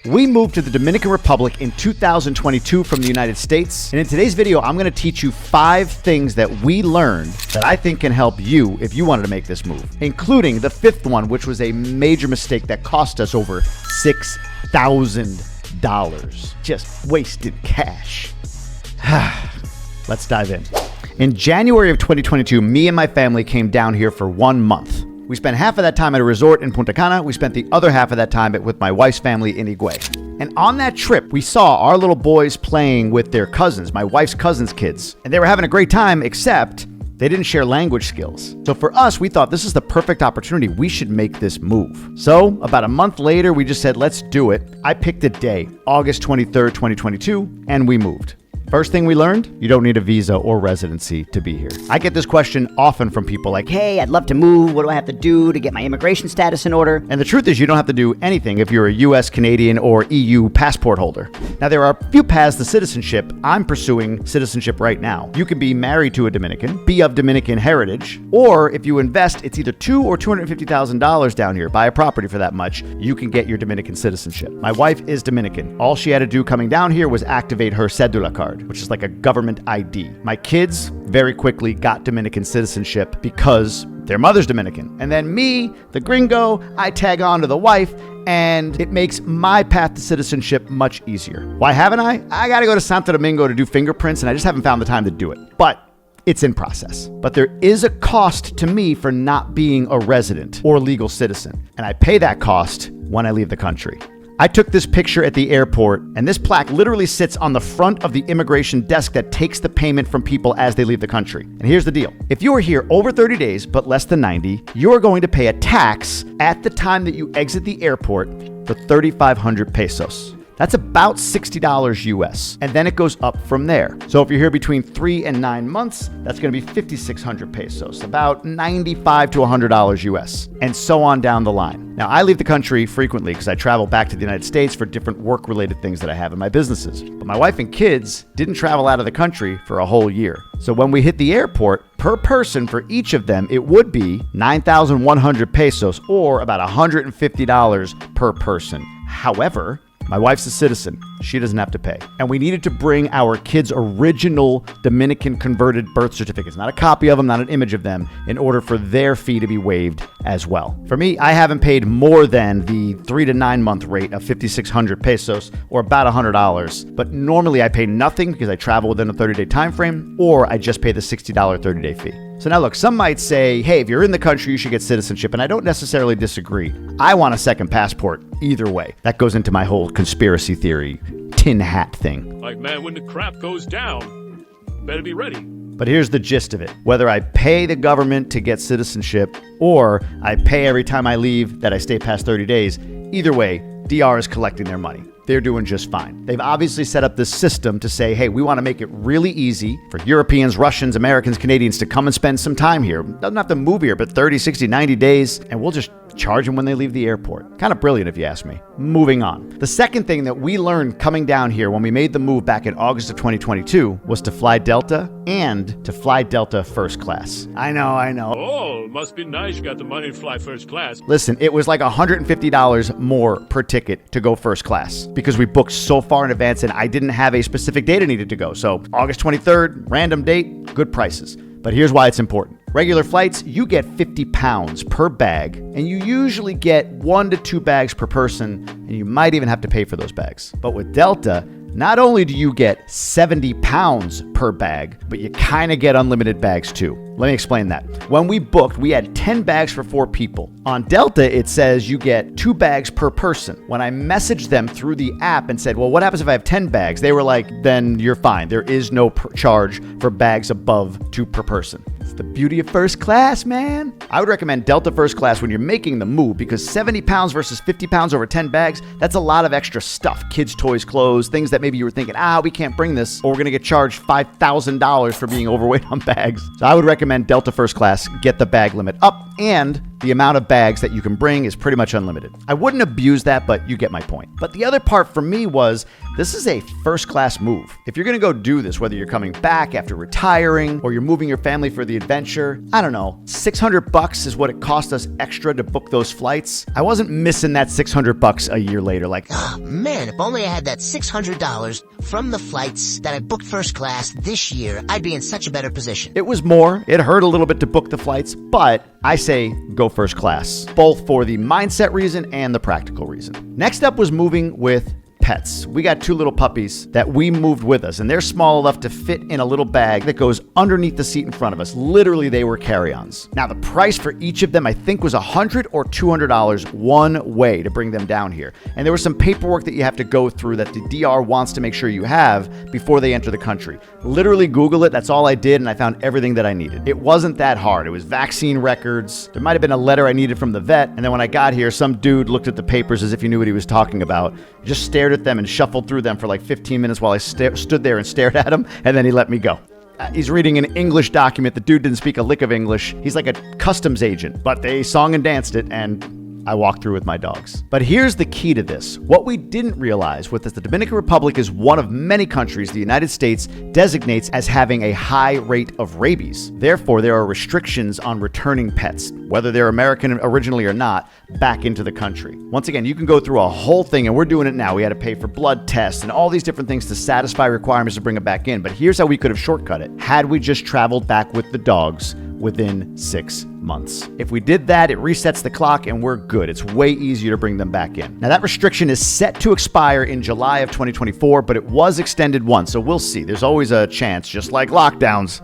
We moved to the Dominican Republic in 2022 from the United States, and in today's video, I'm going to teach you 5 things that we learned that I think can help you if you wanted to make this move, including the 5th one, which was a major mistake that cost us over $6,000. Just wasted cash. Let's dive in. In January of 2022, me and my family came down here for 1 month. We spent half of that time at a resort in Punta Cana. We spent the other half of that time with my wife's family in Higüey. And on that trip, we saw our little boys playing with their cousins, my wife's cousins' kids. And they were having a great time, except they didn't share language skills. So for us, we thought this is the perfect opportunity. We should make this move. So about a month later, we just said, let's do it. I picked a day, August 23rd, 2022, and we moved. First thing we learned, you don't need a visa or residency to be here. I get this question often from people like, hey, I'd love to move. What do I have to do to get my immigration status in order? And the truth is you don't have to do anything if you're a US, Canadian, or EU passport holder. Now, there are a few paths to citizenship. I'm pursuing citizenship right now. You can be married to a Dominican, be of Dominican heritage, or if you invest, it's either $200,000 or $250,000 down here. Buy a property for that much, you can get your Dominican citizenship. My wife is Dominican. All she had to do coming down here was activate her cedula card, which is like a government ID. My kids very quickly got Dominican citizenship because their mother's Dominican. And then me, the gringo, I tag on to the wife, and it makes my path to citizenship much easier. Why haven't I? I gotta go to Santo Domingo to do fingerprints, and I just haven't found the time to do it. But it's in process. But there is a cost to me for not being a resident or legal citizen, and I pay that cost when I leave the country. I took this picture at the airport, and this plaque literally sits on the front of the immigration desk that takes the payment from people as they leave the country. And here's the deal. If you are here over 30 days, but less than 90, you're going to pay a tax at the time that you exit the airport for 3,500 pesos. That's about $60 US, and then it goes up from there. So if you're here between 3 and 9 months, that's gonna be 5,600 pesos, about $95 to $100 US, and so on down the line. Now, I leave the country frequently because I travel back to the United States for different work-related things that I have in my businesses. But my wife and kids didn't travel out of the country for a whole year. So when we hit the airport, per person for each of them, it would be 9,100 pesos, or about $150 per person. However, my wife's a citizen. She doesn't have to pay. And we needed to bring our kids' original Dominican converted birth certificates, not a copy of them, not an image of them, in order for their fee to be waived as well. For me, I haven't paid more than the 3 to 9 month rate of 5,600 pesos, or about $100. But normally I pay nothing because I travel within a 30-day time frame, or I just pay the $60 30-day fee. So now look, some might say, hey, if you're in the country, you should get citizenship. And I don't necessarily disagree. I want a second passport either way. That goes into my whole conspiracy theory, tin hat thing. Like, man, when the crap goes down, better be ready. But here's the gist of it. Whether I pay the government to get citizenship, or I pay every time I leave that I stay past 30 days, either way, DR is collecting their money. They're doing just fine. They've obviously set up this system to say, hey, we want to make it really easy for Europeans, Russians, Americans, Canadians to come and spend some time here. Doesn't have to move here, but 30, 60, 90 days, and we'll just charge them when they leave the airport. Kind of brilliant if you ask me. Moving on. The second thing that we learned coming down here when we made the move back in August of 2022 was to fly Delta, and to fly Delta first class. I know. Oh, it must be nice you got the money to fly first class. Listen, it was like $150 more per ticket to go first class because we booked so far in advance and I didn't have a specific date I needed to go. So August 23rd, random date, good prices. But here's why it's important. Regular flights, you get 50 pounds per bag, and you usually get 1 to 2 bags per person, and you might even have to pay for those bags. But with Delta, not only do you get 70 pounds per bag, but you kind of get unlimited bags too. Let me explain that. When we booked, we had 10 bags for 4 people. On Delta, it says you get 2 bags per person. When I messaged them through the app and said, well, what happens if I have 10 bags? They were like, then you're fine. There is no charge for bags above 2 per person. It's the beauty of first class, man. I would recommend Delta first class when you're making the move because 70 pounds versus 50 pounds over 10 bags, that's a lot of extra stuff. Kids, toys, clothes, things that maybe you were thinking, we can't bring this, or we're going to get charged $5,000 for being overweight on bags. So I would recommend Delta first class, get the bag limit up, and the amount of bags that you can bring is pretty much unlimited. I wouldn't abuse that, but you get my point. But the other part for me was, this is a first-class move. If you're gonna go do this, whether you're coming back after retiring or you're moving your family for the adventure, I don't know, $600 is what it cost us extra to book those flights. I wasn't missing that $600 a year later. Like, oh man, if only I had that $600 from the flights that I booked first class this year, I'd be in such a better position. it was more. It hurt a little bit to book the flights, but I say go first class, both for the mindset reason and the practical reason. Next up was moving with pets. We got 2 little puppies that we moved with us, and they're small enough to fit in a little bag that goes underneath the seat in front of us. Literally, they were carry-ons. Now, the price for each of them, I think, was $100 or $200 one way to bring them down here. And there was some paperwork that you have to go through that the DR wants to make sure you have before they enter the country. Literally, Google it. That's all I did, and I found everything that I needed. It wasn't that hard. It was vaccine records. There might have been a letter I needed from the vet, and then when I got here, some dude looked at the papers as if he knew what he was talking about, just stared at them and shuffled through them for like 15 minutes while I stood there and stared at him, and then he let me go. He's reading an English document. The dude didn't speak a lick of English. He's like a customs agent, but they song and danced it, and I walked through with my dogs. But here's the key to this. What we didn't realize was that the Dominican Republic is one of many countries the United States designates as having a high rate of rabies. Therefore, there are restrictions on returning pets, whether they're American originally or not, back into the country. Once again, you can go through a whole thing, and we're doing it now. We had to pay for blood tests and all these different things to satisfy requirements to bring it back in. But here's how we could have shortcut it had we just traveled back with the dogs within 6 months. If we did that, it resets the clock and we're good. It's way easier to bring them back in. Now, that restriction is set to expire in July of 2024, but it was extended once, so we'll see. There's always a chance, just like lockdowns.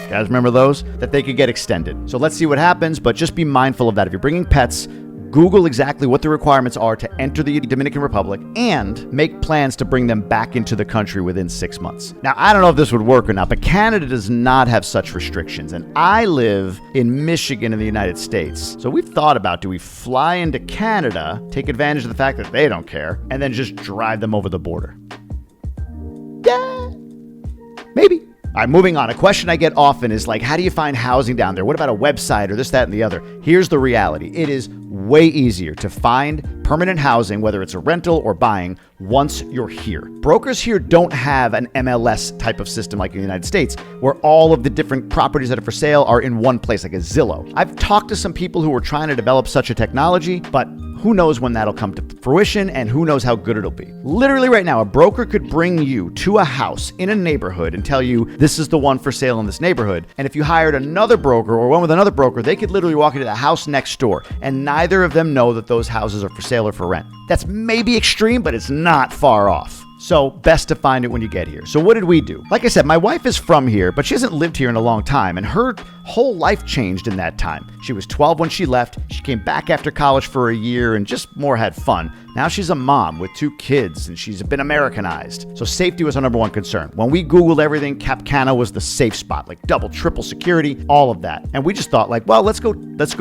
Guys, remember those? That they could get extended. So let's see what happens, but just be mindful of that. If you're bringing pets, Google exactly what the requirements are to enter the Dominican Republic and make plans to bring them back into the country within 6 months. Now, I don't know if this would work or not, but Canada does not have such restrictions. And I live in Michigan in the United States. So we've thought about, do we fly into Canada, take advantage of the fact that they don't care, and then just drive them over the border? Yeah, maybe. All right, moving on. A question I get often is like, how do you find housing down there? What about a website or this, that, and the other? Here's the reality. It is way easier to find permanent housing, whether it's a rental or buying, once you're here. Brokers here don't have an MLS type of system like in the United States, where all of the different properties that are for sale are in one place, like a Zillow. I've talked to some people who are trying to develop such a technology, but who knows when that'll come to fruition and who knows how good it'll be. Literally right now, a broker could bring you to a house in a neighborhood and tell you this is the one for sale in this neighborhood. And if you hired another broker or one with another broker, they could literally walk into the house next door and neither of them know that those houses are for sale or for rent. That's maybe extreme, but it's not far off. So best to find it when you get here. So what did we do? Like I said, my wife is from here, but she hasn't lived here in a long time, and her whole life changed in that time. She was 12 when she left. She came back after college for a year and just more had fun. Now she's a mom with 2 kids, and she's been Americanized. So safety was our number one concern. When we Googled everything, Cap Cana was the safe spot, like double, triple security, all of that. And we just thought like, well, let's go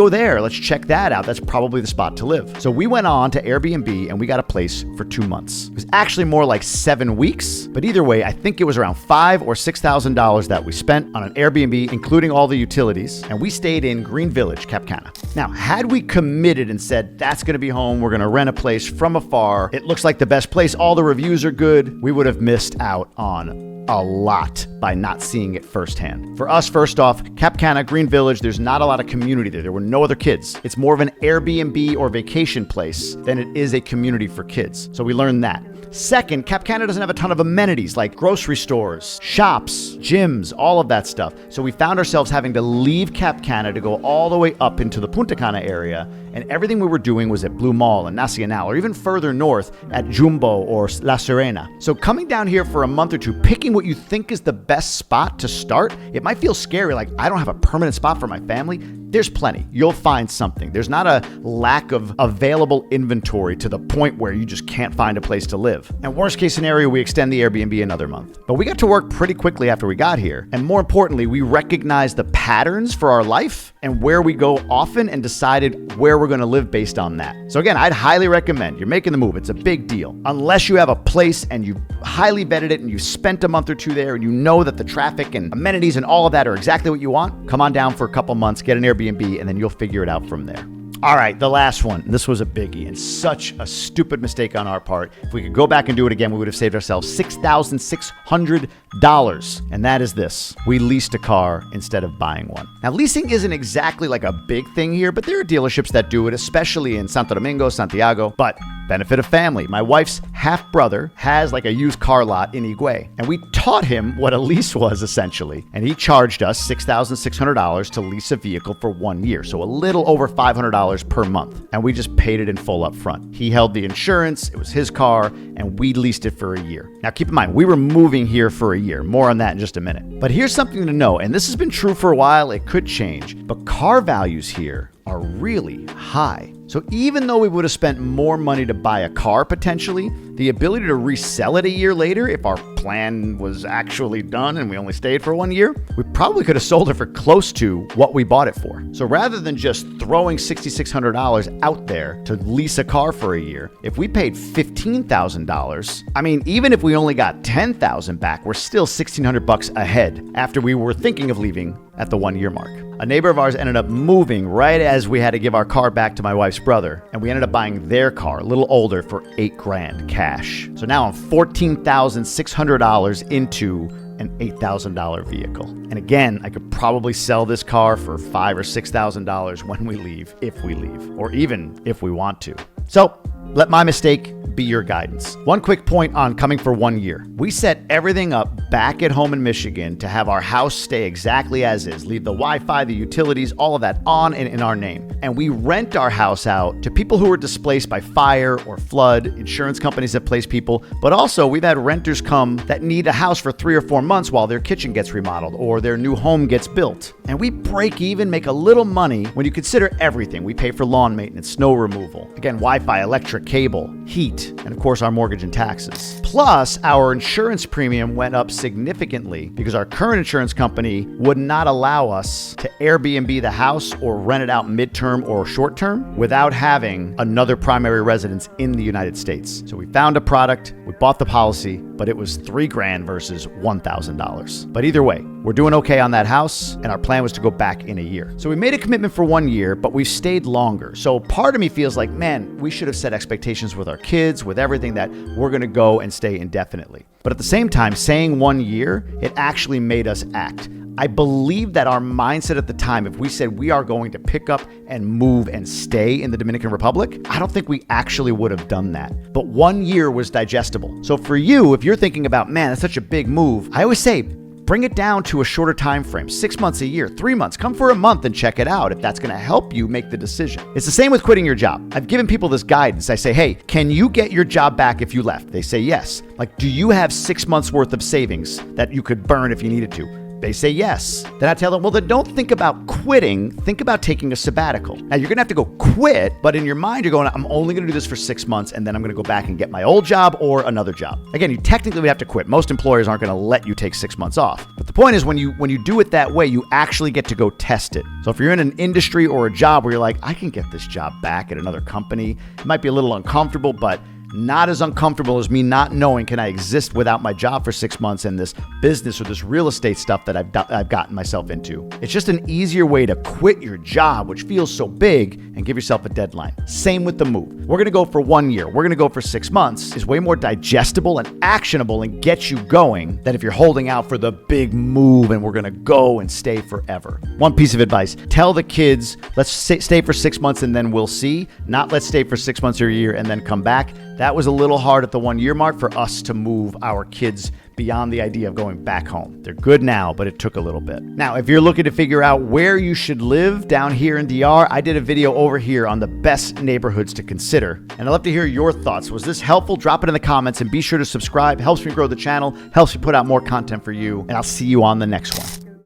there. Let's check that out. That's probably the spot to live. So we went on to Airbnb and we got a place for 2 months. It was actually more like 7 weeks, but either way, I think it was around $5,000 or $6,000 that we spent on an Airbnb, including all the utilities, and we stayed in Green Village, Cap Cana. Now, had we committed and said, that's going to be home, we're going to rent a place from afar, it looks like the best place, all the reviews are good, we would have missed out on a lot by not seeing it firsthand. For us, first off, Cap Cana, Green Village, there's not a lot of community there. There were no other kids. It's more of an Airbnb or vacation place than it is a community for kids. So we learned that. Second, Cap Cana doesn't have a ton of amenities like grocery stores, shops, gyms, all of that stuff. So we found ourselves having to leave Cap Cana to go all the way up into the Punta Cana area, and everything we were doing was at Blue Mall and Nacional, or even further north at Jumbo or La Serena. So coming down here for a month or two, picking what you think is the best spot to start, it might feel scary, like I don't have a permanent spot for my family. There's plenty. You'll find something. There's not a lack of available inventory to the point where you just can't find a place to live. And worst case scenario, we extend the Airbnb another month. But we got to work pretty quickly after we got here. And more importantly, we recognized the patterns for our life and where we go often and decided where we're going to live based on that. So again, I'd highly recommend you're making the move. It's a big deal. Unless you have a place and you highly vetted it and you spent a month or two there and you know that the traffic and amenities and all of that are exactly what you want, come on down for a couple months, get an Airbnb Airbnb, and then you'll figure it out from there. All right, the last one. This was a biggie and such a stupid mistake on our part. If we could go back and do it again, we would have saved ourselves $6,600. And that is this. We leased a car instead of buying one. Now, leasing isn't exactly like a big thing here, but there are dealerships that do it, especially in Santo Domingo, Santiago. But benefit of family. My wife's half-brother has like a used car lot in Higüey, and we taught him what a lease was essentially. And he charged us $6,600 to lease a vehicle for 1 year, so a little over $500 per month. And we just paid it in full up front. He held the insurance, it was his car, and we leased it for a year. Now keep in mind, we were moving here for a year. More on that in just a minute. But here's something to know, and this has been true for a while, it could change, but car values here are really high. So even though we would have spent more money to buy a car potentially, the ability to resell it a year later, if our plan was actually done and we only stayed for 1 year, we probably could have sold it for close to what we bought it for. So rather than just throwing $6,600 out there to lease a car for a year, if we paid $15,000, I mean, even if we only got $10,000 back, we're still $1,600 ahead after we were thinking of leaving at the 1 year mark. A neighbor of ours ended up moving right as we had to give our car back to my wife's brother, and we ended up buying their car, a little older, for $8,000 cash. So now I'm $14,600 into an $8,000 vehicle. And again, I could probably sell this car for $5,000 or $6,000 when we leave, if we leave, or even if we want to. So let my mistake be your guidance. One quick point on coming for 1 year. We set everything up back at home in Michigan to have our house stay exactly as is. Leave the Wi-Fi, the utilities, all of that on and in our name. And we rent our house out to people who were displaced by fire or flood, insurance companies that place people, but also we've had renters come that need a house for 3 or 4 months while their kitchen gets remodeled or their new home gets built. And we break even, make a little money when you consider everything. We pay for lawn maintenance, snow removal, again, Wi-Fi, electric, cable, heat, and of course our mortgage and taxes. Plus, our insurance premium went up significantly because our current insurance company would not allow us to Airbnb the house or rent it out midterm or short term without having another primary residence in the United States. So we found a product, we bought the policy, but it was $3,000 versus $1,000. But either way, we're doing okay on that house, and our plan was to go back in a year. So we made a commitment for 1 year, but we stayed longer. So part of me feels like, man, we should have set expectations with our kids, with everything, that we're going to go and stay indefinitely. But at the same time, saying 1 year, it actually made us act. I believe that our mindset at the time, if we said we are going to pick up and move and stay in the Dominican Republic, I don't think we actually would have done that. But 1 year was digestible. So for you, if you're thinking about, man, that's such a big move, I always say, bring it down to a shorter time frame, 6 months, a year, 3 months. Come for a month and check it out if that's going to help you make the decision. It's the same with quitting your job. I've given people this guidance. I say, hey, can you get your job back if you left? They say yes. Like, do you have 6 months worth of savings that you could burn if you needed to? They say yes. Then I tell them, well, then don't think about quitting. Think about taking a sabbatical. Now, you're going to have to go quit, but in your mind, you're going, I'm only going to do this for 6 months, and then I'm going to go back and get my old job or another job. Again, you technically would have to quit. Most employers aren't going to let you take 6 months off. But the point is, when you do it that way, you actually get to go test it. So if you're in an industry or a job where you're like, I can get this job back at another company, it might be a little uncomfortable, but not as uncomfortable as me not knowing, can I exist without my job for 6 months in this business or this real estate stuff that I've gotten myself into. It's just an easier way to quit your job, which feels so big, and give yourself a deadline. Same with the move. We're going to go for 1 year. We're going to go for 6 months is way more digestible and actionable and gets you going than if you're holding out for the big move and we're going to go and stay forever. One piece of advice, tell the kids, let's stay for 6 months and then we'll see, not let's stay for 6 months or a year and then come back. That was a little hard at the 1 year mark for us to move our kids beyond the idea of going back home. They're good now, but it took a little bit. Now, if you're looking to figure out where you should live down here in DR, I did a video over here on the best neighborhoods to consider. And I'd love to hear your thoughts. Was this helpful? Drop it in the comments and be sure to subscribe. Helps me grow the channel, helps me put out more content for you. And I'll see you on the next one.